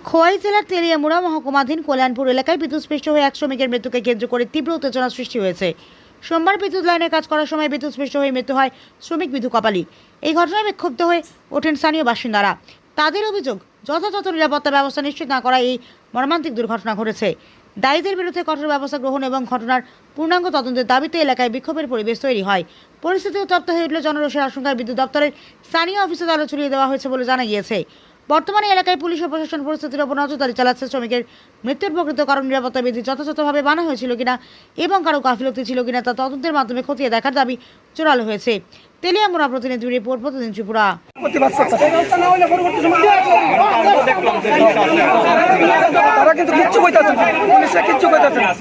খোয়াই জেলার তেলিয়ামুড়া মহকুমাধীন কল্যাণপুর এলাকায় বিদ্যুৎস্পৃষ্ট হয়ে এক শ্রমিকের মৃত্যুকে কেন্দ্র করে তীব্র উত্তেজনা সৃষ্টি হয়েছে। সোমবার বিদ্যুৎ লাইনে কাজ করার সময় বিদ্যুৎস্পৃষ্ট হয়ে মৃত্যু হয় শ্রমিক বিধু কপালি। এই ঘটনায় বিক্ষুব্ধ হয়ে ওঠেন স্থানীয় বাসিন্দারা। তাদের অভিযোগ, যথাযথ নিরাপত্তা ব্যবস্থা নিশ্চিত না করায় এই মর্মান্তিক দুর্ঘটনা ঘটেছে। দায়ীদের বিরুদ্ধে কঠোর ব্যবস্থা গ্রহণ এবং ঘটনার পূর্ণাঙ্গ তদন্তের দাবিতে এলাকায় বিক্ষোভের পরিবেশ তৈরি হয়। পরিস্থিতি উত্তপ্ত হয়ে উঠলে জনরোষের আশঙ্কায় বিদ্যুৎ দপ্তরের স্থানীয় অফিসে তালা ছড়িয়ে দেওয়া হয়েছে বলে জানা গিয়েছে। বর্তমানে এলাকায় পুলিশ ও প্রশাসন পরিস্থিতির উপর নজরদারি চালাচ্ছে। শ্রমিকের মৃত্যুর প্রকৃত কারণ, নিরাপত্তা বিধি যথাযথভাবে মানা হয়েছিল কিনা এবং কারো গাফিলতি ছিল কিনা তা তদন্তের মাধ্যমে খতিয়ে দেখার দাবি জোরালো হয়েছে। তেলিয়ামুড়া প্রতিনিধি রিপোর্ট, প্রতিদিন ত্রিপুরা। তারা কিন্তু কিচ্ছু কইতাছে না, পুলিশরা কিচ্ছু কইতাছে না।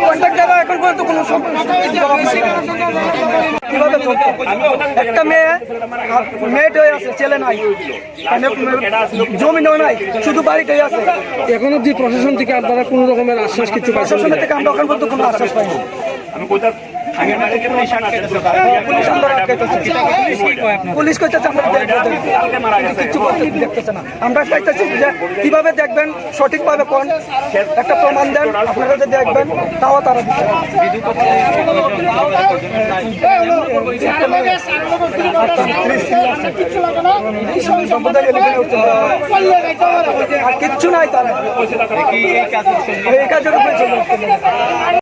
কন্ট্রাক্টররা এখন পর্যন্ত কোনো জবাব নাই। কিভাবে চলছে? একটা মেয়েট হয়ে আছে, ছেলে নাই, জমিনও নাই, শুধু বাড়িটাই আছে। এখন অব্দি প্রশাসন থেকে আপনারা কোনো রকমের আশ্বাস কিছু পাচ্ছেন? প্রশাসনের থেকে আমরা এখন পর্যন্ত কোনো আশ্বাস পাইনি। পুলিশ কইতেছে আমরা কিছু দেখতেছে না। আমরা চাইতেছি যে কিভাবে দেখবেন, সঠিকভাবে কোন একটা প্রমাণ দেন, আপনারা যে দেখবেন তাও তারা দিচ্ছে। আর কিচ্ছু নাই, তারা এই কাজের উপরে চলে